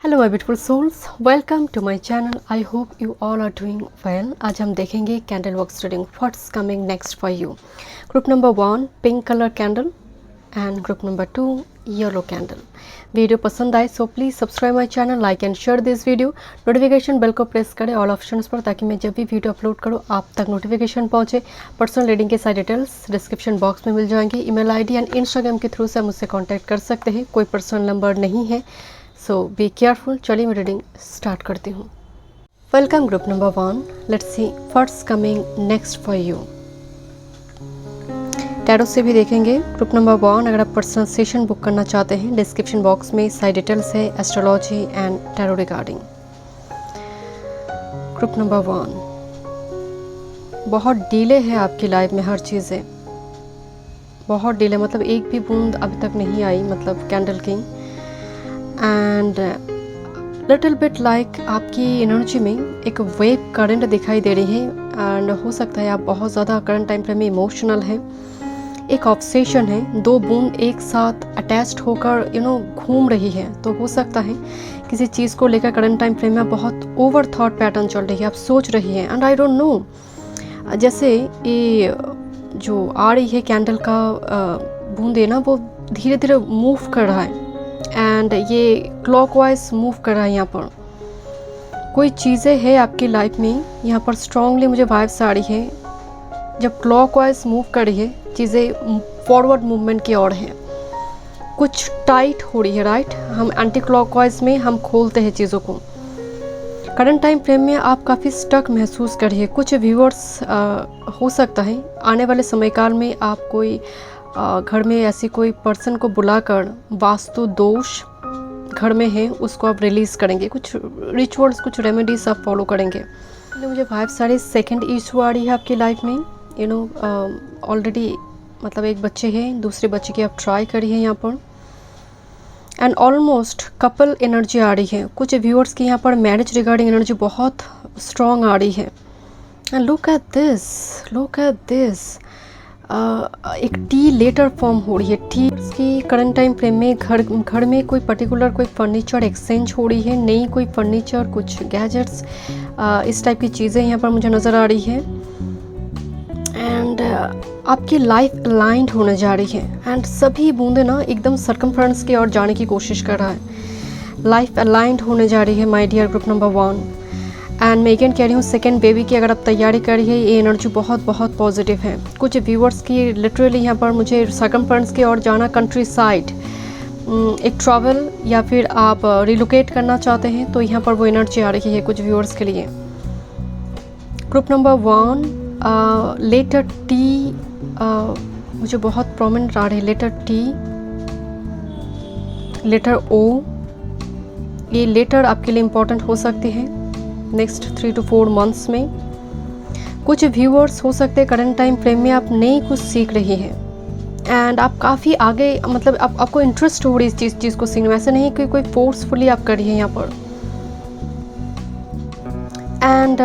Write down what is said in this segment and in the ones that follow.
Hello my beautiful souls, welcome to my channel. I hope you all are doing well. आज हम देखेंगे candle works reading, what's coming next for you. Group number 1 pink colour candle and group number 2 yellow candle. Video पसंद आए so please subscribe my channel, like and share this video. Notification bell को press करें all options पर, ताकि मैं जब भी video upload करूँ आप तक नोटिफिकेशन पहुँचे। पर्सनल रीडिंग के सारी डिटेल्स डिस्क्रिप्शन बॉक्स में मिल जाएंगी। ईमेल आईडी एंड इंस्टाग्राम के थ्रू से आप मुझसे कॉन्टैक्ट कर सकते हैं, कोई पर्सनल नंबर नहीं है, सो बी केयरफुल। चलिए मैं रीडिंग स्टार्ट करती हूँ। Welcome group number 1, let's see what's coming next for you. Tarot से भी देखेंगे। ग्रुप नंबर 1, अगर आप पर्सनल सेशन बुक करना चाहते हैं, डिस्क्रिप्शन बॉक्स में सारी डिटेल्स है astrology and tarot regarding. Group number 1, बहुत डिले है आपकी लाइफ में, हर चीज़ है बहुत डिले, मतलब एक भी बूंद अभी तक नहीं आई, मतलब कैंडल की। एंड लिटिल बिट लाइक आपकी एनर्जी में एक वेव करंट दिखाई दे रही है। एंड हो सकता है आप बहुत ज़्यादा करंट टाइम फ्रेम में इमोशनल है। एक ऑब्सेशन है, दो बूंद एक साथ अटैच्ड होकर घूम रही है। तो हो सकता है किसी चीज़ को लेकर करंट टाइम फ्रेम में बहुत ओवर थॉट पैटर्न चल रही है, आप सोच रही हैं। एंड आई डोंट नो, जैसे ये जो आ रही है कैंडल का बूंदे ना, वो धीरे धीरे मूव कर रहा है एंड ये क्लॉकवाइज मूव कर रहा है। यहाँ पर कोई चीज़ें है आपकी लाइफ में, यहाँ पर स्ट्रांगली मुझे वाइब्स आ रही है। जब क्लॉकवाइज मूव कर रही है, चीज़ें फॉरवर्ड मूवमेंट की ओर है, कुछ टाइट हो रही है, राइट। हम एंटी क्लॉकवाइज में हम खोलते हैं चीज़ों को। करंट टाइम फ्रेम में आप काफ़ी स्टक महसूस कर रही है। कुछ व्यूअर्स हो सकता है आने वाले समय काल में आप कोई घर में ऐसी कोई पर्सन को बुलाकर वास्तु दोष घर में है उसको आप रिलीज़ करेंगे। कुछ रिचुअल्स, कुछ रेमेडीज आप फॉलो करेंगे। मुझे वाइफ सारे सेकंड इशू आ रही है आपकी लाइफ में। ऑलरेडी मतलब एक बच्चे हैं, दूसरे बच्चे की आप ट्राई करी है यहाँ पर। एंड ऑलमोस्ट कपल एनर्जी आ रही है। कुछ व्यूअर्स की यहाँ पर मैरिज रिगार्डिंग एनर्जी बहुत स्ट्रॉन्ग आ रही है। And look at this, look at this. एक टी लेटर फॉर्म हो रही है। टी की करंट टाइम फ्रेम में घर में कोई पर्टिकुलर कोई फर्नीचर एक्सचेंज हो रही है, नई कोई फर्नीचर, कुछ गैजेट्स, इस टाइप की चीज़ें यहाँ पर मुझे नज़र आ रही है। एंड आपकी लाइफ अलाइंड होने जा रही है। एंड सभी बूंदे ना एकदम सर्कमफ्रेंस की ओर जाने की कोशिश कर रहा है। लाइफ अलाइंड होने जा रही है my dear group number 1। And मैं अगेन कह रही हूँ, सेकेंड बेबी की अगर आप तैयारी कर रही है, ये एनर्जी बहुत बहुत पॉजिटिव है। कुछ व्यूअर्स की लिटरली यहाँ पर मुझे सर्कमफ्रेंस की ओर जाना, कंट्री साइड, एक ट्रैवल, या फिर आप रिलोकेट करना चाहते हैं, तो यहाँ पर वो एनर्जी आ रही है कुछ व्यूअर्स के लिए। ग्रुप नंबर 1, लेटर टी मुझे बहुत प्रोमिनेंट आ रही है। लेटर टी, लेटर ओ, ये लेटर आपके लिए इम्पोर्टेंट हो सकती है नेक्स्ट 3 to 4 मंथ्स में। कुछ व्यूअर्स हो सकते हैं करंट टाइम फ्रेम में आप नई कुछ सीख रही हैं एंड आप काफ़ी आगे, मतलब आपको इंटरेस्ट हो रही है इस चीज़ को सीखने में। ऐसा नहीं कि कोई फोर्सफुली आप कर रही है यहाँ पर। एंड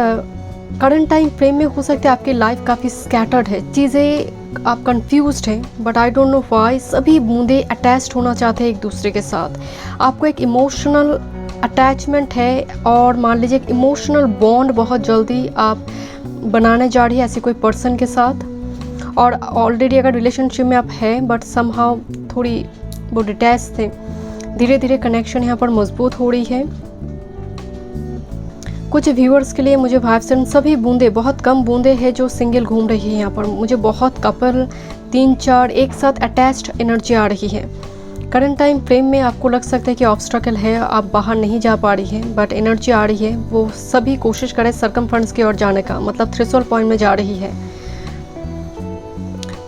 करंट टाइम फ्रेम में हो सकता है आपकी लाइफ काफ़ी स्कैटर्ड है, चीज़ें आप कंफ्यूज्ड हैं, but I don't know why सभी बूंदे अटैच्ड होना चाहते हैं एक दूसरे के साथ। आपको एक इमोशनल अटैचमेंट है और मान लीजिए एक इमोशनल बॉन्ड बहुत जल्दी आप बनाने जा रही है ऐसे कोई पर्सन के साथ। और ऑलरेडी अगर रिलेशनशिप में आप हैं बट समहाउ थोड़ी वो डिटैच थे, धीरे धीरे कनेक्शन यहाँ पर मजबूत हो रही है। कुछ व्यूअर्स के लिए मुझे वाइब्स, सभी बूंदे, बहुत कम बूंदे हैं जो सिंगल घूम रही है यहाँ पर। मुझे बहुत कपल 3-4 एक साथ अटैच्ड एनर्जी आ रही है। करंट टाइम फ्रेम में आपको लग सकता है कि ऑब्स्टकल है, आप बाहर नहीं जा पा रही हैं, बट एनर्जी आ रही है वो सभी कोशिश करें सर्कमफ्रेंस की ओर जाने का, मतलब थ्रेशोल्ड पॉइंट में जा रही है।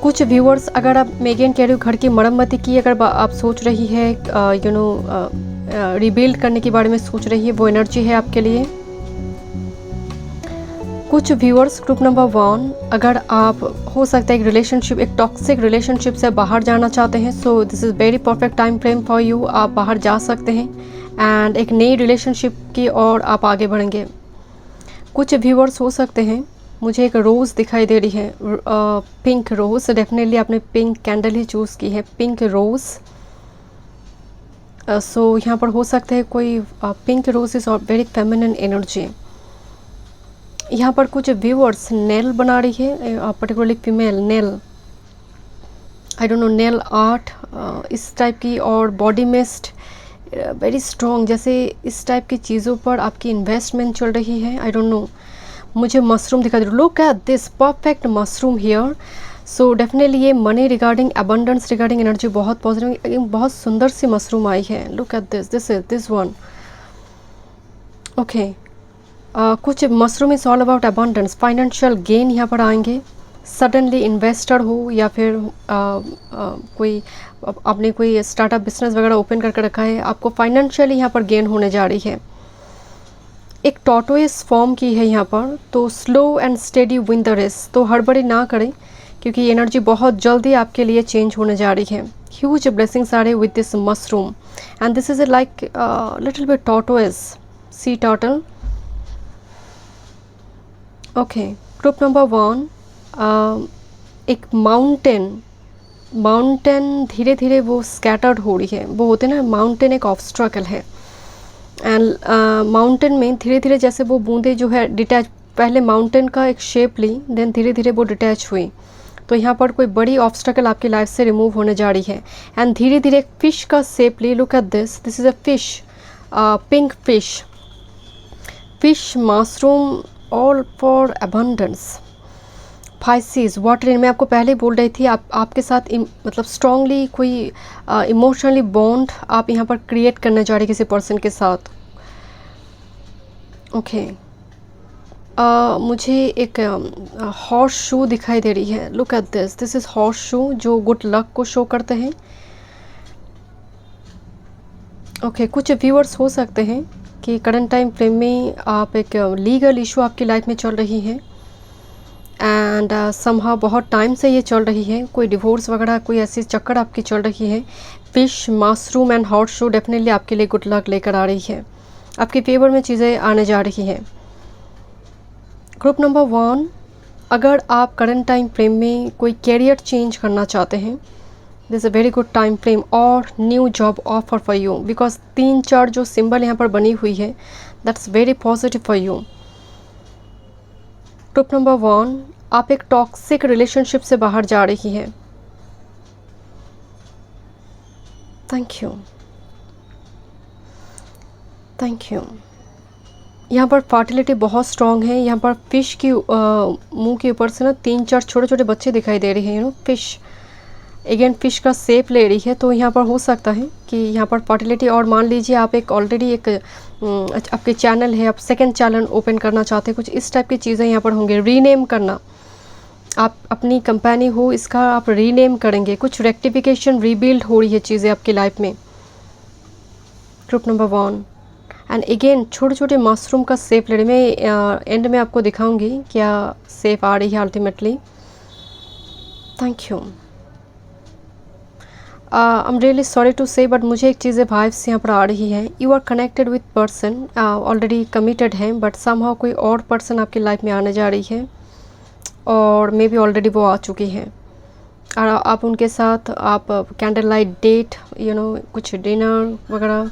कुछ व्यूअर्स, अगर आप, मैं अगेन कह रही हूँ, घर की मरम्मती की अगर आप सोच रही है, रिबिल्ड करने के बारे में सोच रही है, वो एनर्जी है आपके लिए। कुछ व्यूअर्स ग्रुप नंबर 1, अगर आप हो सकता है एक रिलेशनशिप, एक टॉक्सिक रिलेशनशिप से बाहर जाना चाहते हैं, so this is very perfect time frame for you. आप बाहर जा सकते हैं एंड एक नई रिलेशनशिप की ओर आप आगे बढ़ेंगे। कुछ व्यूअर्स हो सकते हैं, मुझे एक रोज़ दिखाई दे रही है, पिंक रोज़। डेफिनेटली आपने पिंक कैंडल ही चूज़ की है, पिंक रोज़। सो यहाँ पर हो सकता है कोई पिंक रोजेस और वेरी फेमिनिन एनर्जी। यहाँ पर कुछ व्यूअर्स नेल बना रही है, particularly female nail, I don't no, nail art इस टाइप की, और बॉडी मिस्ट वेरी स्ट्रॉन्ग, जैसे इस टाइप की चीज़ों पर आपकी इन्वेस्टमेंट चल रही है। आई डोंट नो, मुझे मशरूम दिखाई दे रहा है। Look at this perfect mushroom here. So definitely ये money regarding, abundance regarding energy बहुत पॉजिटिव, बहुत सुंदर सी मशरूम आई है। Look at this one. Okay, कुछ mushroom is all about abundance, financial gain यहाँ पर आएंगे। सडनली इन्वेस्टर हो या फिर कोई आपने कोई स्टार्टअप बिजनेस वगैरह ओपन करके रखा है, आपको फाइनेंशियली यहाँ पर गेन होने जा रही है। एक टॉर्टोइस फॉर्म की है यहाँ पर, तो slow and steady win the race, तो हड़बड़ी ना करें क्योंकि एनर्जी बहुत जल्दी आपके लिए चेंज होने जा रही है। ह्यूज ब्लेसिंग्स आ रही with this mushroom and this is like little bit tortoise, sea turtle. Okay, group number 1, एक माउंटेन धीरे धीरे वो स्कैटर्ड हो रही है। वो होते हैं ना, माउंटेन एक ऑब्स्ट्रकल है एंड माउंटेन में धीरे धीरे जैसे वो बूंदे जो है डिटैच, पहले माउंटेन का एक शेप ली, देन धीरे धीरे वो डिटैच हुई। तो यहाँ पर कोई बड़ी ऑब्स्ट्रकल आपकी लाइफ से रिमूव होने जा रही है एंड धीरे धीरे एक फिश का शेप ली। Look at this is a fish, pink fish mushroom, all for abundance. Pisces water in, मैं आपको पहले ही बोल रही थी, आपके साथ मतलब स्ट्रांगली कोई इमोशनली बॉन्ड आप यहाँ पर क्रिएट करने जा रहे किसी पर्सन के साथ। ओके, मुझे एक हॉर्स शू दिखाई दे रही है। Look at this is horse shoe जो गुड लक को शो करते हैं। ओके, कुछ व्यूअर्स हो सकते हैं कि करंट टाइम फ्रेम में आप एक लीगल इशू आपकी लाइफ में चल रही है एंड समहाउ बहुत टाइम से ये चल रही है, कोई डिवोर्स वगैरह कोई ऐसी चक्कर आपकी चल रही है। Fish mushroom and hot shoe definitely आपके लिए गुड लक लेकर आ रही है, आपके फेवर में चीज़ें आने जा रही हैं। ग्रुप नंबर 1, अगर आप करंट टाइम फ्रेम में कोई कैरियर चेंज करना चाहते हैं, this a very good time frame, और new job offer for you, because 3-4 जो सिंबल यहाँ पर बनी हुई है that's very positive for you. Group number 1, आप एक टॉक्सिक रिलेशनशिप से बाहर जा रही है। Thank you. यहाँ पर फर्टिलिटी बहुत स्ट्रॉन्ग है। यहाँ पर फिश की मुंह के ऊपर से ना 3-4 छोटे छोटे बच्चे दिखाई दे रहे हैं। फिश अगेन फिश का शेप ले रही है, तो यहाँ पर हो सकता है कि यहाँ पर फर्टिलिटी, और मान लीजिए आप एक ऑलरेडी एक आपके चैनल है, आप सेकंड चैनल ओपन करना चाहते हैं, कुछ इस टाइप की चीज़ें यहाँ पर होंगे। रीनेम करना, आप अपनी कंपनी हो इसका आप रीनेम करेंगे, कुछ रेक्टिफिकेशन रीबिल्ड हो रही है चीज़ें आपकी लाइफ में। ग्रुप नंबर 1 एंड अगेन छोटे छोटे मशरूम का शेप ले रही, मैं एंड में आपको दिखाऊंगी क्या शेप आ रही है ultimately. Thank you. I am really sorry to say, but मुझे एक चीज़ें वाइब्स यहाँ पर आ रही है। You are connected with person, already committed हैं, बट समहाउ कोई और पर्सन आपकी लाइफ में आने जा रही है, और मे बी ऑलरेडी वो आ चुकी हैं, और आप उनके साथ आप कैंडल लाइट डेट, कुछ डिनर वगैरह,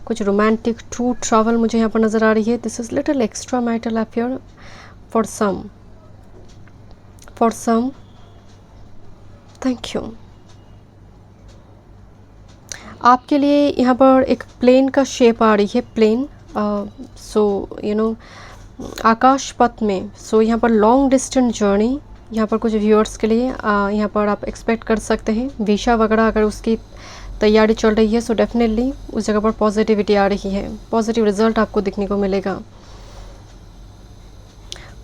कुछ रोमांटिक ट्रू ट्रैवल मुझे यहाँ पर नज़र आ रही है। This is little extra marital affair for some. Thank you. आपके लिए यहाँ पर एक प्लेन का शेप आ रही है, प्लेन, आकाश पथ में। सो यहाँ पर लॉन्ग डिस्टेंस जर्नी यहाँ पर कुछ व्यूअर्स के लिए यहाँ पर आप एक्सपेक्ट कर सकते हैं। वीसा वगैरह अगर उसकी तैयारी चल रही है, सो डेफिनेटली उस जगह पर पॉजिटिविटी आ रही है, पॉजिटिव रिजल्ट आपको दिखने को मिलेगा।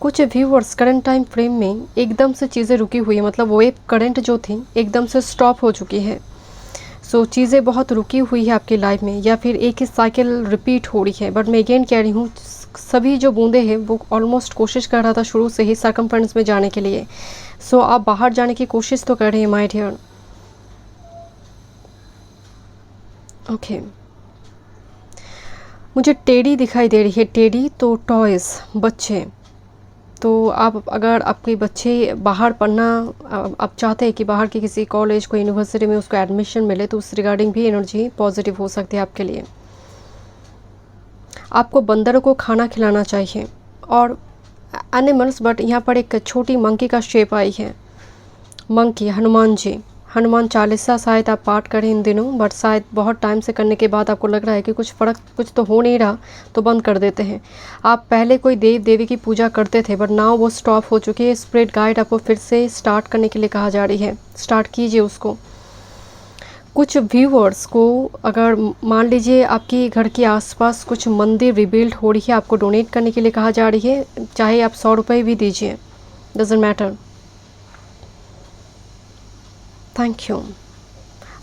कुछ व्यूअर्स करंट टाइम फ्रेम में एकदम से चीज़ें रुकी हुई है, मतलब वेव करंट जो थी एकदम से स्टॉप हो चुकी है। सो चीज़ें बहुत रुकी हुई है आपकी लाइफ में, या फिर एक ही साइकिल रिपीट हो रही है। बट मैं अगेन कह रही हूँ, सभी जो बूंदे हैं वो ऑलमोस्ट कोशिश कर रहा था शुरू से ही सर्कमफ्रेंस में जाने के लिए। सो आप बाहर जाने की कोशिश तो कर रहे हैं माय डियर। ओके, मुझे टेडी दिखाई दे रही है, टेडी तो टॉयज़, बच्चे। तो आप अगर आपके बच्चे बाहर पढ़ना आप चाहते हैं कि बाहर के किसी कॉलेज को यूनिवर्सिटी में उसको एडमिशन मिले, तो उस रिगार्डिंग भी एनर्जी पॉजिटिव हो सकती है आपके लिए। आपको बंदरों को खाना खिलाना चाहिए और एनिमल्स, बट यहाँ पर एक छोटी मंकी का शेप आई है। मंकी, हनुमान जी, हनुमान चालीसा शायद आप पाठ करें इन दिनों, बट शायद बहुत टाइम से करने के बाद आपको लग रहा है कि कुछ तो हो नहीं रहा, तो बंद कर देते हैं। आप पहले कोई देव देवी की पूजा करते थे, बट नाउ वो स्टॉप हो चुकी है। स्पिरिट गाइड आपको फिर से स्टार्ट करने के लिए कहा जा रही है, स्टार्ट कीजिए उसको। कुछ व्यूअर्स को अगर मान लीजिए आपके घर के आसपास कुछ मंदिर रिबिल्ड हो रही है, आपको डोनेट करने के लिए कहा जा रही है, चाहे आप 100 रुपये भी दीजिए, doesn't matter. Thank you.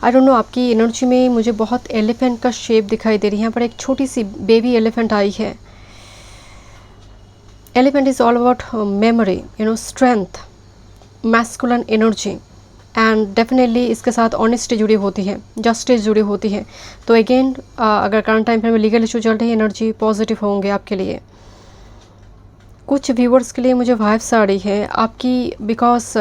I don't no, आपकी एनर्जी में मुझे बहुत एलिफेंट का शेप दिखाई दे रही है। यहाँ पर एक छोटी सी बेबी एलिफेंट आई है। Elephant is all about memory, strength, masculine energy, and definitely इसके साथ ऑनेस्टी जुड़ी होती है, जस्टिस जुड़ी होती है। तो अगेन अगर करंट टाइम फ्रेम में लीगल इशू चल रही है, एनर्जी पॉजिटिव होंगे आपके लिए। कुछ व्यूवर्स के लिए मुझे वाइब्स आ रही है आपकी, बिकॉज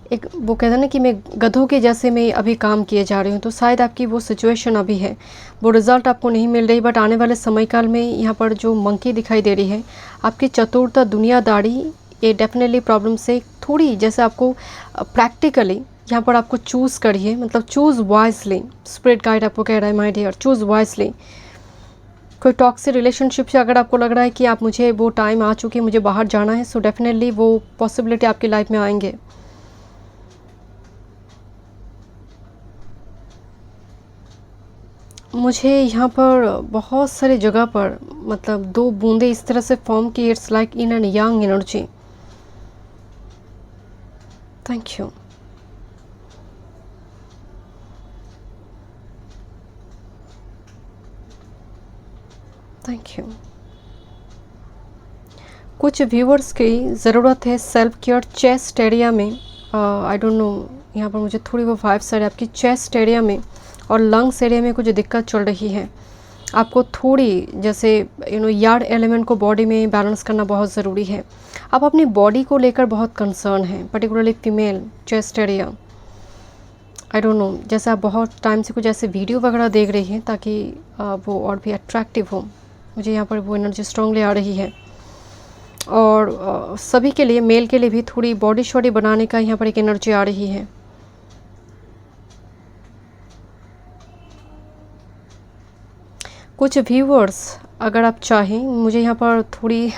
एक वो कहते हैं ना कि मैं गधों के जैसे मैं अभी काम किए जा रही हूँ, तो शायद आपकी वो सिचुएशन अभी है, वो रिज़ल्ट आपको नहीं मिल रही, बट आने वाले समय काल में यहाँ पर जो मंकी दिखाई दे रही है, आपकी चतुरता, दुनियादारी, ये डेफिनेटली प्रॉब्लम से थोड़ी, जैसे आपको प्रैक्टिकली यहाँ पर आपको चूज़ करिए, मतलब चूज़ वाइजली। स्पिरिट गाइड आपको कह रहा है माय डियर, चूज़ वाइजली। कोई टॉक्सिक रिलेशनशिप से अगर आपको लग रहा है कि आप मुझे वो टाइम आ चुकी है, मुझे बाहर जाना है, सो डेफिनेटली वो पॉसिबिलिटी आपकी लाइफ में आएंगे। मुझे यहाँ पर बहुत सारी जगह पर मतलब 2 बूंदे इस तरह से फॉर्म की, it's like in and young energy. Thank you. Thank you. कुछ व्यूअर्स की ज़रूरत है सेल्फ केयर चेस्ट एरिया में। आई डोंट नो, यहाँ पर मुझे थोड़ी वो वाइब्स आ रही है आपकी चेस्ट एरिया में और लंग्स एरिया में कुछ दिक्कत चल रही है। आपको थोड़ी जैसे यार्ड एलिमेंट को बॉडी में बैलेंस करना बहुत ज़रूरी है। आप अपनी बॉडी को लेकर बहुत कंसर्न हैं, particularly female chest area. I don't no, जैसे आप बहुत टाइम से कुछ ऐसे वीडियो वगैरह देख रही हैं ताकि वो और भी अट्रैक्टिव हो। मुझे यहाँ पर वो एनर्जी स्ट्रांगली आ रही है। और सभी के लिए, मेल के लिए भी थोड़ी बॉडी शॉडी बनाने का यहाँ पर एक एनर्जी आ रही है। कुछ व्यूअर्स अगर आप चाहें, मुझे यहाँ पर थोड़ी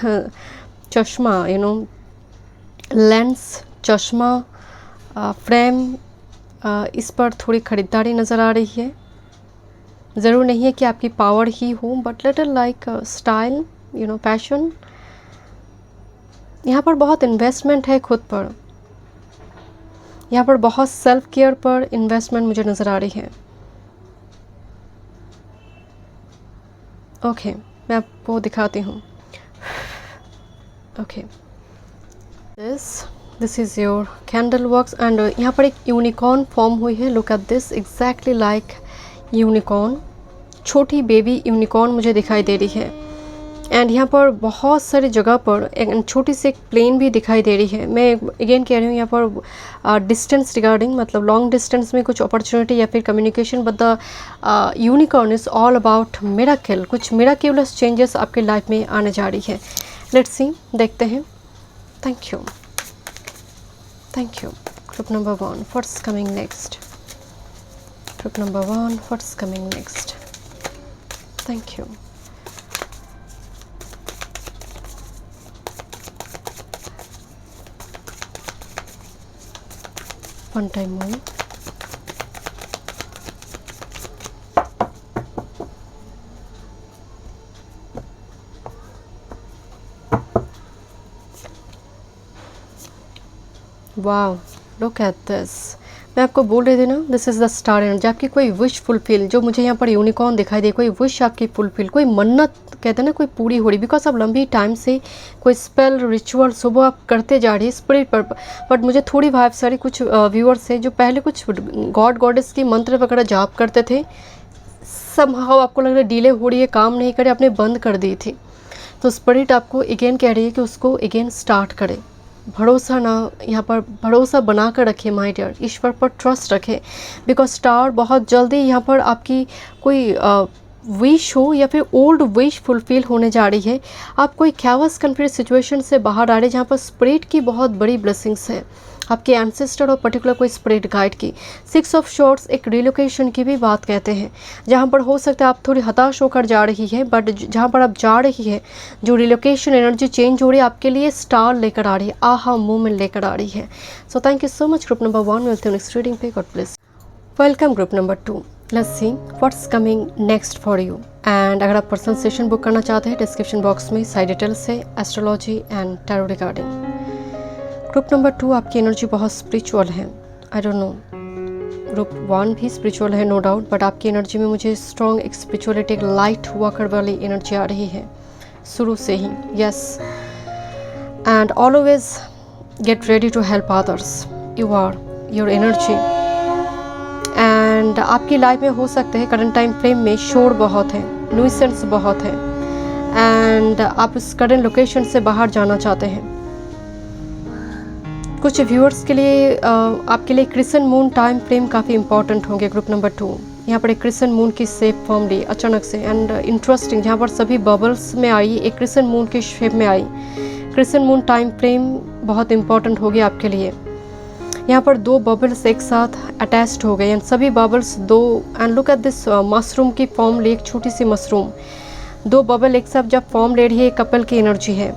चश्मा, लेंस, चश्मा, फ्रेम, इस पर थोड़ी ख़रीदारी नज़र आ रही है। ज़रूर नहीं है कि आपकी पावर ही हो, but little like style, passion. यहाँ पर बहुत इन्वेस्टमेंट है खुद पर, यहाँ पर बहुत सेल्फ केयर पर इन्वेस्टमेंट मुझे नज़र आ रही है। ओके, मैं आपको दिखाती हूँ। Okay, this is your candle works, and यहाँ पर एक यूनिकॉर्न फॉर्म हुई है। Look at this, exactly like unicorn. छोटी बेबी यूनिकॉर्न मुझे दिखाई दे रही है। एंड यहाँ पर बहुत सारी जगह पर एक छोटी सी एक प्लेन भी दिखाई दे रही है। मैं अगेन कह रही हूँ, यहाँ पर डिस्टेंस रिगार्डिंग, मतलब लॉन्ग डिस्टेंस में कुछ अपॉर्चुनिटी या फिर communication, but the unicorn is all about miracle. कुछ मिरेक्युलस चेंजेस आपकी लाइफ में आने जा रही है। लेट्स सी, देखते हैं। Thank you, thank you. Group number 1, what's coming next? Group number 1, what's coming next? Thank you. One time more. Wow, look at this. मैं आपको बोल रही थी ना, this is the star energy. आपकी कोई विश फुलफिल, जो मुझे यहाँ पर यूनिकॉर्न दिखाई दे, कोई विश आपकी फुलफिल, कोई मन्नत कहते हैं ना, कोई पूरी हो रही, बिकॉज आप लंबी टाइम से कोई स्पेल, रिचुअल सुबह आप करते जा रही है स्पिरिट पर। बट मुझे थोड़ी वाइब सारी कुछ व्यूअर्स हैं जो पहले कुछ गॉड गॉडेस की मंत्र वगैरह जाप करते थे, समहाउ आपको लग रहा है डिले हो रही है, काम नहीं करे, आपने बंद कर दी थी। तो स्पिरिट आपको अगेन कह रही है कि उसको अगेन स्टार्ट करे। भरोसा ना, यहाँ पर भरोसा बना कर रखे माय डियर, ईश्वर पर ट्रस्ट रखें, बिकॉज स्टार बहुत जल्दी यहाँ पर आपकी कोई विश हो या फिर ओल्ड विश फुलफिल होने जा रही है। आप कोई कैवस कन्फ्यूज सिचुएशन से बाहर आ रहे हैं जहाँ पर स्पिरिट की बहुत बड़ी ब्लेसिंग्स है, आपके एंसेस्टर और पर्टिकुलर कोई स्पिरिट गाइड की। 6 ऑफ शॉर्ट्स एक रिलोकेशन की भी बात कहते हैं, जहाँ पर हो सकता है आप थोड़ी हताश होकर जा रही है, बट जहाँ पर आप जा रही है, जो रिलोकेशन एनर्जी चेंज हो रही है आपके लिए स्टार लेकर आ रही है, आहा मोमेंट लेकर आ रही है। सो thank you so much group number 1, मिलते हैं नेक्स्ट रीडिंग पे, God bless. Welcome group number 2, let's see what's coming next for you. And अगर आप पर्सनल सेशन बुक करना चाहते हैं, डिस्क्रिप्शन बॉक्स में साइड डिटेल्स है astrology and tarot regarding. Group number 2 आपकी एनर्जी बहुत स्पिरिचुअल है, आई डोंट नो। ग्रुप 1 भी स्पिरिचुअल है नो डाउट, बट आपकी एनर्जी में मुझे स्ट्रॉन्ग एक स्पिरिचुअलिटी, एक लाइट वर्कर वाली एनर्जी आ रही है शुरू से ही। Yes, and always get ready to help others, you are your energy. And आपकी लाइफ में हो सकते हैं करंट टाइम फ्रेम में शोर बहुत है, न्यूसेंस बहुत है, एंड आप इस करंट लोकेशन से बाहर जाना चाहते हैं। कुछ व्यूअर्स के लिए आपके लिए क्रिसेंट मून टाइम फ्रेम काफ़ी इंपॉर्टेंट होंगे ग्रुप नंबर 2। यहाँ पर एक क्रिसेंट मून की शेप फॉर्म ली अचानक से, एंड इंटरेस्टिंग, जहाँ पर सभी बबल्स में आई, एक क्रिसेंट मून की शेप में आई। क्रिसेंट मून टाइम फ्रेम बहुत इंपॉर्टेंट होगी आपके लिए। यहाँ पर 2 बबल्स एक साथ अटैच्ड हो गए, एंड सभी bubbles 2, and look at this mushroom की फॉर्म ली, एक छोटी सी मशरूम, 2 बबल एक साथ जब फॉर्म ले रही है, कपल की एनर्जी है।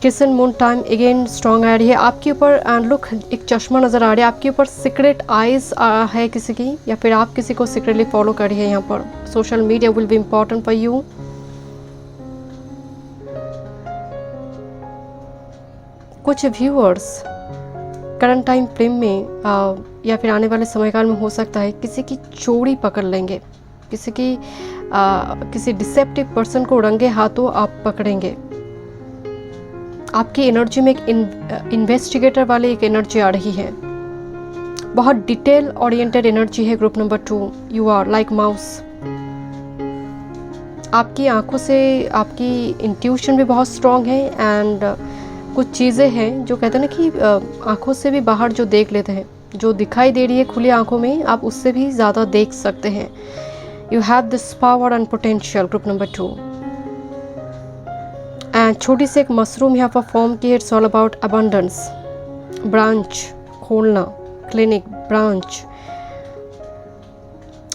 Crescent moon time again strong आ रही है आपके ऊपर, एंड लुक एक चश्मा नज़र आ रहा है आपके ऊपर, सीक्रेट आइज है किसी की, या फिर आप किसी को सीक्रेटली फॉलो कर रही है। यहाँ पर social media will be important for you. कुछ व्यूअर्स करंट टाइम फ्रेम में या फिर आने वाले समयकाल में हो सकता है किसी की चोरी पकड़ लेंगे, किसी डिसेप्टिव पर्सन को रंगे हाथों आप पकड़ेंगे। आपकी एनर्जी में एक इन्वेस्टिगेटर वाली एक एनर्जी आ रही है, बहुत डिटेल ओरिएंटेड एनर्जी है group number 2। You are like mouse. आपकी आंखों से आपकी इंट्यूशन भी बहुत स्ट्रॉन्ग है, एंड कुछ चीज़ें हैं जो कहते हैं ना कि आंखों से भी बाहर जो देख लेते हैं, जो दिखाई दे रही है खुली आंखों में, आप उससे भी ज़्यादा देख सकते हैं। You have this power and potential group number 2। And छोटी सी एक मशरूम यहाँ पर फॉर्म की, it's all about abundance, branch खोलना, क्लिनिक ब्रांच,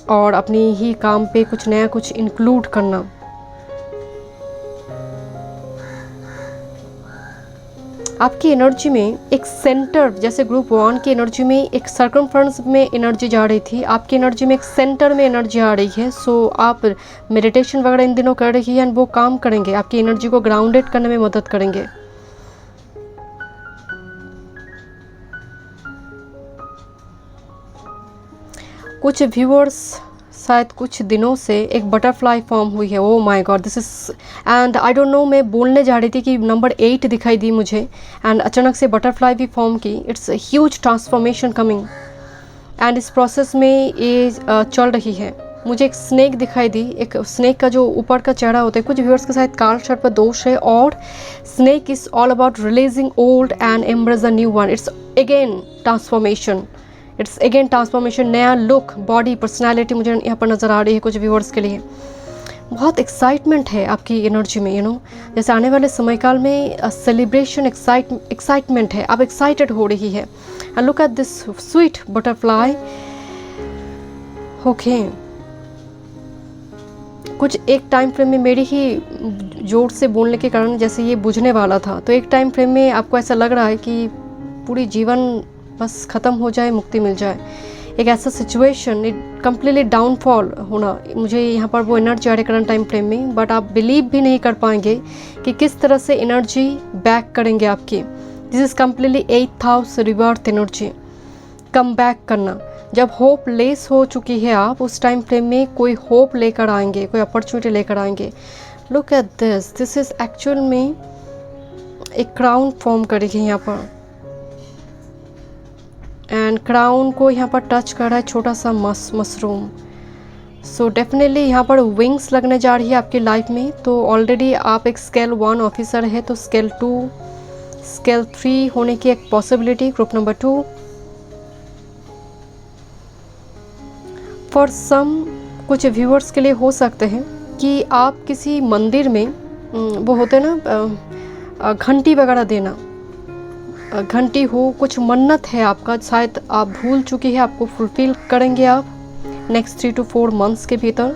और अपनी ही काम पे कुछ नया कुछ इंक्लूड करना। आपकी एनर्जी में एक सेंटर, जैसे ग्रुप 1 की एनर्जी में एक सर्कमफ्रेंस में एनर्जी जा रही थी, आपकी एनर्जी में एक सेंटर में एनर्जी आ रही है। सो आप मेडिटेशन वगैरह इन दिनों कर रही है, एंड वो काम करेंगे, आपकी एनर्जी को ग्राउंडेड करने में मदद करेंगे। कुछ व्यूअर्स शायद कुछ दिनों से एक बटरफ्लाई फॉर्म हुई है। Oh my God, this is, and I don't no, मैं बोलने जा रही थी कि नंबर 8 दिखाई दी मुझे, एंड अचानक से बटरफ्लाई भी फॉर्म की। It's huge transformation coming, and इस प्रोसेस में ये चल रही है। मुझे एक स्नेक दिखाई दी, एक स्नेक का जो ऊपर का चेहरा होता है, कुछ व्यूअर्स के साथ काल सर्प पर दोष है, और snake is all about releasing old and embrace a new one. It's again transformation, it's again transformation, नया लुक, बॉडी, पर्सनैलिटी मुझे यहाँ पर नज़र आ रही है कुछ व्यूअर्स के लिए। बहुत एक्साइटमेंट है आपकी एनर्जी में, यू नो, जैसे आने वाले समय काल में सेलिब्रेशन, एक्साइटमेंट है, आप एक्साइटेड हो रही है। And look at this sweet butterfly. Okay, कुछ एक टाइम फ्रेम में मेरी ही जोर से बोलने के कारण जैसे ये बुझने वाला था, तो एक टाइम फ्रेम में आपको ऐसा लग रहा है कि पूरी जीवन बस ख़त्म हो जाए, मुक्ति मिल जाए, एक ऐसा सिचुएशन, कम्प्लीटली डाउनफॉल होना, मुझे यहाँ पर वो एनर्जी आ रही करंट टाइम फ्रेम में। बट आप बिलीव भी नहीं कर पाएंगे कि किस तरह से एनर्जी बैक करेंगे आपकी। This is completely 8th house रिवर्थ energy, come back करना। जब होप लेस हो चुकी है आप, उस टाइम फ्रेम में कोई होप लेकर आएंगे, कोई अपॉर्चुनिटी लेकर आएंगे। Look at this is actual में एक क्राउन फॉर्म करेगी यहाँ पर, एंड क्राउन को यहाँ पर टच कर रहा है छोटा सा मशरूम। सो डेफिनेटली यहाँ पर विंग्स लगने जा रही है आपकी लाइफ में। तो ऑलरेडी आप एक स्केल 1 ऑफिसर है, तो स्केल 2, स्केल 3 होने की एक possibility. Group number 2, for some कुछ व्यूअर्स के लिए हो सकते हैं कि आप किसी मंदिर में वो होते हैं ना घंटी वगैरह देना, घंटी हो, कुछ मन्नत है आपका, शायद आप भूल चुकी है, आपको फुलफिल करेंगे आप नेक्स्ट 3 to 4 मंथ्स के भीतर।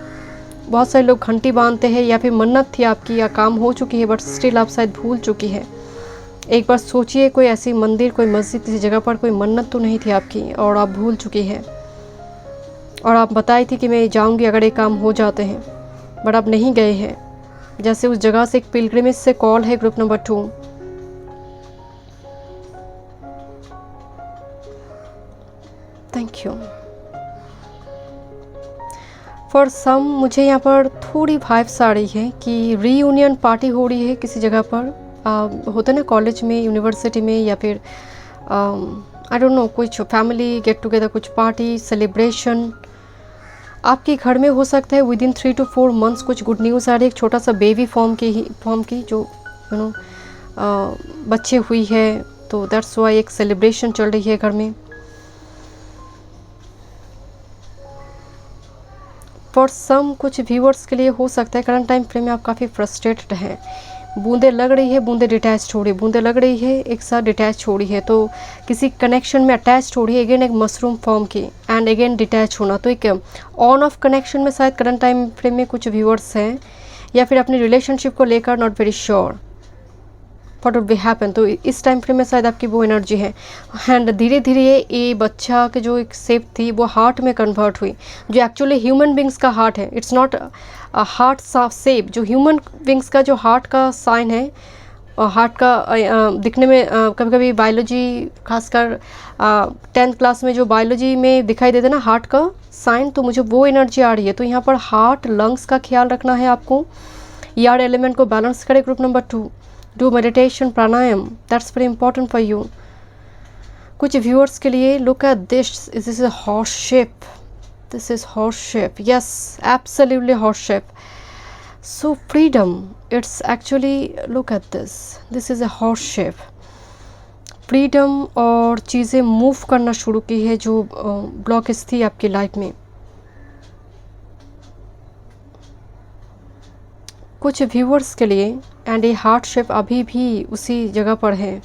बहुत सारे लोग घंटी बांधते हैं, या फिर मन्नत थी आपकी या काम हो चुकी है बट स्टिल आप शायद भूल चुकी है। एक बार सोचिए, कोई ऐसी मंदिर, कोई मस्जिद, किसी जगह पर कोई मन्नत तो नहीं थी आपकी और आप भूल चुकी है, और आप बताई थी कि मैं जाऊंगी अगर ये काम हो जाते हैं, बट आप नहीं गए हैं। जैसे उस जगह से एक पिलग्रिमेज से कॉल है। Group number 2, thank you. For some मुझे यहाँ पर थोड़ी वाइब्स आ रही है कि रीयूनियन पार्टी हो रही है किसी जगह पर, होता है ना कॉलेज में, यूनिवर्सिटी में, या फिर आई डोंट नो, कुछ फैमिली गेट टुगेदर, कुछ पार्टी सेलिब्रेशन आपके घर में हो सकता है। विद इन 3 to 4 मंथ्स कुछ गुड न्यूज़ आ रही है। एक छोटा सा बेबी फॉर्म की जो यू नो बच्चे हुई है, तो दैट्स वाई एक सेलिब्रेशन चल रही है घर में। फॉर सम कुछ व्यूअर्स के लिए हो सकता है करंट टाइम फ्रेम में आप काफ़ी फ्रस्ट्रेटेड हैं। बूंदें लग रही है, बूंदें डिटैच हो रही है, बूंदें लग रही है एक साथ डिटैच हो रही है, तो किसी कनेक्शन में अटैच हो रही है, अगेन एक मशरूम फॉर्म की, एंड अगेन डिटैच होना। तो एक ऑन ऑफ कनेक्शन में शायद करंट टाइम फ्रेम में कुछ व्यूअर्स हैं, या फिर अपनी रिलेशनशिप को लेकर not very sure what would be happen. तो इस टाइम फ्रेम में शायद आपकी वो एनर्जी है। एंड धीरे धीरे ये बच्चा के जो एक शेप थी वो हार्ट में कन्वर्ट हुई, जो एक्चुअली ह्यूमन बींग्स का हार्ट है। इट्स नॉट हार्ट शेप, जो ह्यूमन बींग्स का जो हार्ट का साइन है, हार्ट का दिखने में कभी कभी बायोलॉजी, खासकर 10th क्लास में जो बायोलॉजी में दिखाई देता है ना हार्ट का साइन, तो मुझे वो एनर्जी आ रही है। तो यहाँ पर हार्ट, लंग्स का ख्याल रखना है आपको, यार एलिमेंट को बैलेंस करें। Group number 2, do meditation, pranayama, that's very important for you. कुछ व्यूअर्स के लिए look at this is a horse shape, this is horse shape, yes absolutely horse shape. So freedom, it's actually look at this is a horse shape. Freedom और चीज़ें move करना शुरू की है जो ब्लॉकेज थी आपकी लाइफ में। कुछ व्यूअर्स के लिए एंड ये हार्ट शेप अभी भी उसी जगह पर है।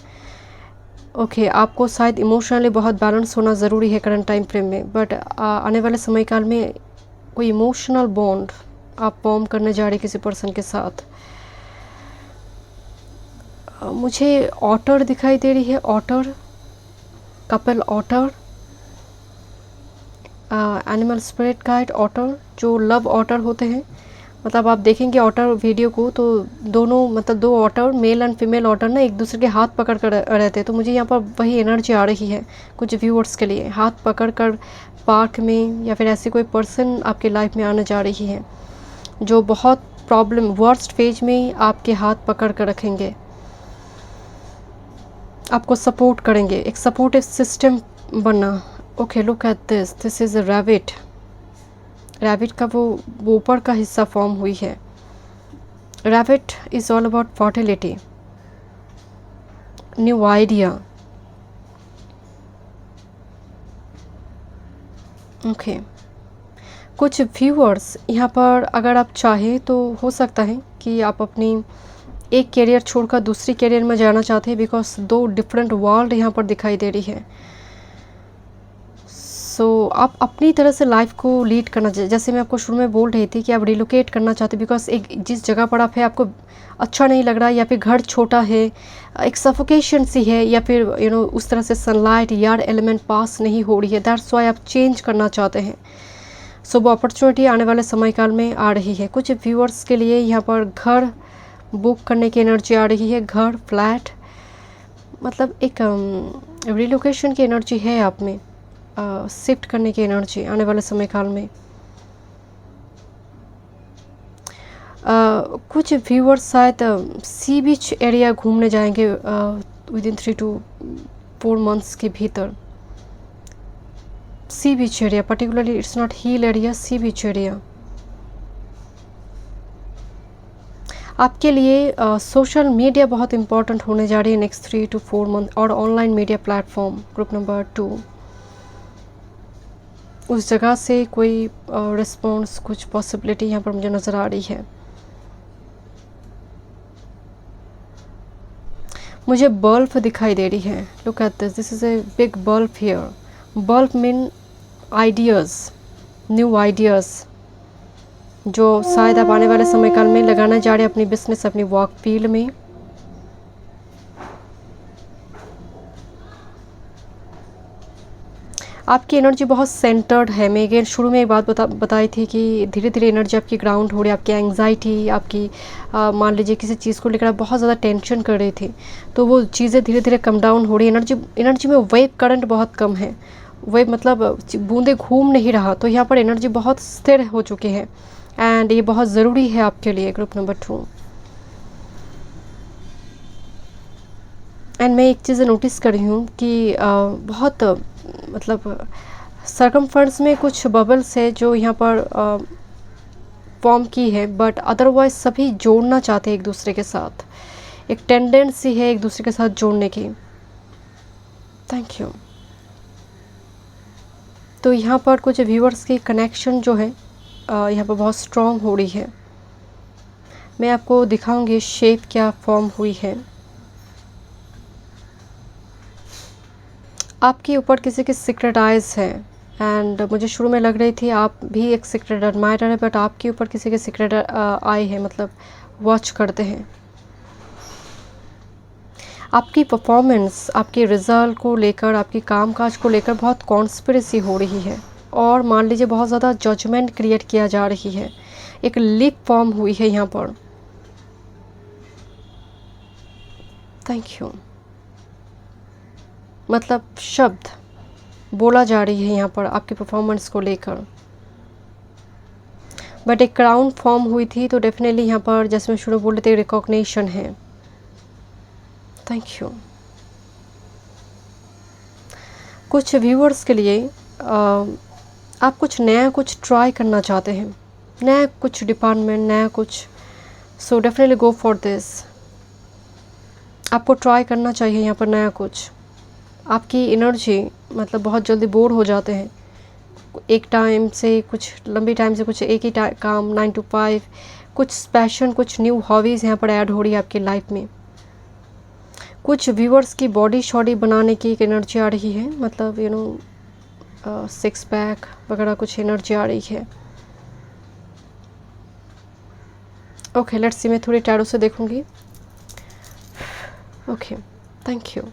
ओके, आपको शायद इमोशनली बहुत बैलेंस होना ज़रूरी है करंट टाइम फ्रेम में, बट आने वाले समय काल में कोई इमोशनल बॉन्ड आप फॉर्म करने जा रहे किसी पर्सन के साथ। मुझे ऑटर दिखाई दे रही है, otter, couple otter, animal spirit guide otter, जो लव ऑटर होते हैं। मतलब आप देखेंगे ऑटर वीडियो को तो दोनों, मतलब 2 otter, male and female otter ना एक दूसरे के हाथ पकड़ कर रहते हैं। तो मुझे यहाँ पर वही एनर्जी आ रही है कुछ व्यूअर्स के लिए, हाथ पकड़ कर पार्क में, या फिर ऐसी कोई पर्सन आपके लाइफ में आने जा रही है जो बहुत प्रॉब्लम, वर्स्ट फेज में आपके हाथ पकड़ कर रखेंगे, आपको सपोर्ट करेंगे, एक सपोर्टिव सिस्टम बनना। Okay, look at this is a rabbit. Rabbit का वो ऊपर का हिस्सा फॉर्म हुई है। Rabbit is all about fertility, new idea. Okay, कुछ व्यूअर्स यहाँ पर अगर आप चाहें तो हो सकता है कि आप अपनी एक कैरियर छोड़कर दूसरी कैरियर में जाना चाहते हैं, बिकॉज 2 डिफरेंट वर्ल्ड यहाँ पर दिखाई दे रही है। सो आप अपनी तरह से लाइफ को लीड करना चाहिए। जैसे मैं आपको शुरू में बोल रही थी कि आप रिलोकेट करना चाहते, बिकॉज एक जिस जगह पर आप है आपको अच्छा नहीं लग रहा, या फिर घर छोटा है, एक सफोकेशन सी है, या फिर उस तरह से सनलाइट, यार एलिमेंट पास नहीं हो रही है, दैट्स वाई आप चेंज करना चाहते हैं। सो वो अपॉर्चुनिटी आने वाले समय काल में आ रही है। कुछ व्यूअर्स के लिए यहाँ पर घर बुक करने की एनर्जी आ रही है, घर, फ्लैट, मतलब एक रिलोकेशन की एनर्जी है आप में, शिफ्ट करने की एनर्जी आने वाले समय काल में। कुछ व्यूअर्स शायद सी बीच एरिया घूमने जाएंगे विद इन 3 to 4 मंथ्स के भीतर। Sea beach area particularly, it's not hill area, sea beach area. आपके लिए सोशल मीडिया बहुत इंपॉर्टेंट होने जा रही है नेक्स्ट 3 to 4 मंथ, और online media platform group number 2, उस जगह से कोई रिस्पॉन्स, कुछ पॉसिबिलिटी यहाँ पर मुझे नज़र आ रही है। मुझे बल्ब दिखाई दे रही है। Look at this, this is a big bulb here. Bulb mean ideas, new ideas जो शायद आप आने वाले समय काल में लगाना जा रहे हैं अपनी बिजनेस, अपनी वर्क फील्ड में। आपकी एनर्जी बहुत सेंटर्ड है। मैं अगेन शुरू में एक बात बताई थी कि धीरे धीरे एनर्जी आपकी ग्राउंड हो रही है। आपकी एंग्जाइटी, आपकी मान लीजिए किसी चीज़ को लेकर आप बहुत ज़्यादा टेंशन कर रही थी, तो वो चीज़ें धीरे धीरे कम डाउन हो रही है। एनर्जी में वेव करंट बहुत कम है। वेव मतलब बूंदे घूम नहीं रहा, तो यहाँ पर एनर्जी बहुत स्थिर हो चुकी है, एंड ये बहुत ज़रूरी है आपके लिए ग्रुप नंबर 2। एंड मैं एक चीज़ नोटिस कर रही हूँ कि बहुत मतलब सरकमफरेंस में कुछ बबल्स है जो यहाँ पर फॉर्म की है, बट अदरवाइज सभी जोड़ना चाहते हैं एक दूसरे के साथ। एक टेंडेंसी है एक दूसरे के साथ जोड़ने की। Thank you. तो यहाँ पर कुछ व्यूअर्स की कनेक्शन जो है यहाँ पर बहुत स्ट्रॉन्ग हो रही है। मैं आपको दिखाऊंगी शेप क्या फॉर्म हुई है। आपके ऊपर किसी की सीक्रेट आइज़ है, एंड मुझे शुरू में लग रही थी आप भी एक सीक्रेट एडमायरर है, बट आपके ऊपर किसी के सीक्रेट आई है, मतलब वॉच करते हैं। आपकी परफॉर्मेंस, आपके रिज़ल्ट को लेकर, आपकी कामकाज को लेकर बहुत कॉन्स्पिरेसी हो रही है, और मान लीजिए बहुत ज़्यादा जजमेंट क्रिएट किया जा रही है। एक लीक फॉर्म हुई है यहाँ पर। Thank you. मतलब शब्द बोला जा रही है यहाँ पर आपकी परफॉर्मेंस को लेकर, बट एक क्राउन फॉर्म हुई थी, तो डेफिनेटली यहाँ पर जैसे मैं शुरू बोल रही थी रिकॉग्निशन है। Thank you. कुछ व्यूअर्स के लिए आप कुछ नया कुछ ट्राई करना चाहते हैं, नया कुछ डिपार्टमेंट, नया कुछ, so definitely go for this. आपको ट्राई करना चाहिए यहाँ पर नया कुछ। आपकी एनर्जी मतलब बहुत जल्दी बोर हो जाते हैं एक टाइम से, कुछ लंबी टाइम से कुछ एक ही काम 9 to 5, कुछ पैशन, कुछ न्यू हॉबीज़ यहाँ पर ऐड हो रही है आपकी लाइफ में। कुछ व्यूअर्स की बॉडी शॉडी बनाने की एक एनर्जी आ रही है, मतलब यू नो 6 पैक वगैरह कुछ एनर्जी आ रही है। ओके, लेट्स सी, मैं थोड़ी टैरो से देखूंगी। Okay, thank you.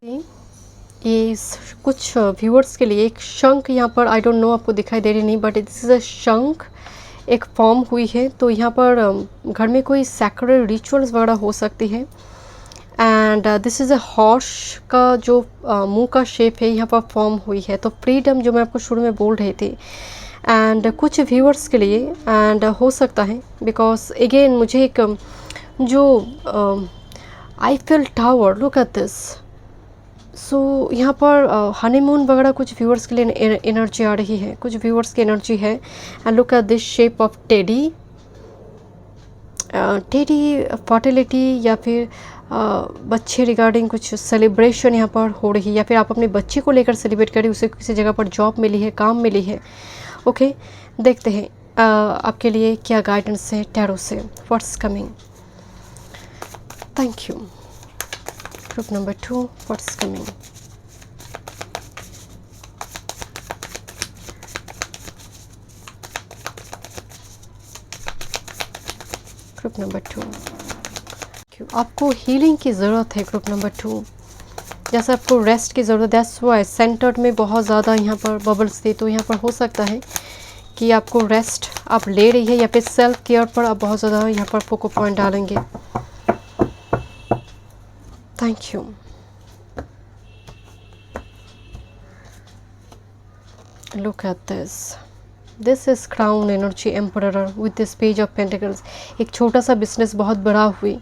ये कुछ व्यूअर्स के लिए एक शंख यहाँ पर, आई डोंट नो आपको दिखाई दे रही नहीं, बट दिस इज़ अ शंख एक फॉर्म हुई है। तो यहाँ पर घर में कोई सैक्रेड रिचुअल्स वगैरह हो सकती है, and this is a horse का जो मुंह का शेप है यहाँ पर फॉर्म हुई है। तो फ्रीडम जो मैं आपको शुरू में बोल रही थी, एंड कुछ व्यूअर्स के लिए, एंड हो सकता है बिकॉज अगेन मुझे एक जो Eiffel tower, look at this. So यहाँ पर हनीमून वगैरह कुछ व्यूअर्स के लिए एनर्जी आ रही है, कुछ व्यूअर्स की एनर्जी है। And look at this shape of teddy. Teddy fertility या फिर बच्चे रिगार्डिंग कुछ सेलिब्रेशन यहाँ पर हो रही है, या फिर आप अपने बच्चे को लेकर सेलिब्रेट करें, उसे किसी जगह पर जॉब मिली है, काम मिली है। ओके, देखते हैं आपके लिए क्या गाइडेंस है टैरो से, what's coming. Thank you. Group number 2, what's coming. Group number 2, आपको हीलिंग की ज़रूरत है ग्रुप नंबर 2। जैसे आपको रेस्ट की ज़रूरत है, दैट्स व्हाई सेंटर्ड में बहुत ज़्यादा यहाँ पर बबल्स थे। तो यहाँ पर हो सकता है कि आपको रेस्ट आप ले रही है, या फिर सेल्फ केयर पर आप बहुत ज़्यादा यहाँ पर फोकस पॉइंट डालेंगे। Thank you. Look at this, this is crown energy emperor with this page of pentacles. एक छोटा सा बिजनेस बहुत बड़ा हुई,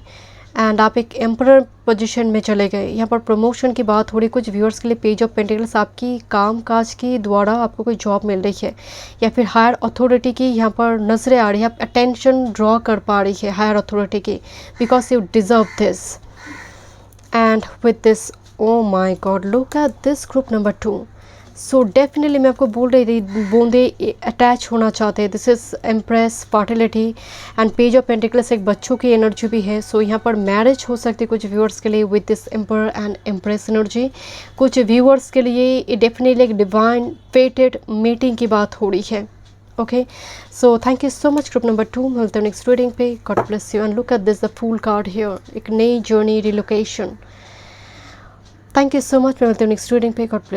एंड आप एक एम्परर पोजीशन में चले गए। यहाँ पर प्रमोशन की बात हो रही, कुछ व्यूअर्स के लिए पेज ऑफ पेंटिकल्स, आपकी काम काज की द्वारा आपको कोई जॉब मिल रही है या फिर हायर अथॉरिटी की यहाँ पर नज़रें आ रही है, आप अटेंशन ड्रॉ कर पा रही है हायर अथॉरिटी की, because you deserve this. And with this, oh my God, look at this group number 2। So definitely मैं आपको बोल रही थी, बूंदे अटैच होना चाहते हैं। This is empress, fertility and page of pentacles एक बच्चों की एनर्जी भी है। सो यहाँ पर मैरिज हो सकती है कुछ व्यूअर्स के लिए with this emperor and empress energy. कुछ व्यूअर्स के लिए डेफिनेटली एक डिवाइन फेटेड मीटिंग की बात हो रही है। Okay, so thank you so much group number 2। मिलते हैं नेक्स्ट रीडिंग पे। God bless you and look at this the fool card here, एक नई journey, relocation. Thank you so much. मिलते हैं नेक्स्ट रीडिंग पे। God bless.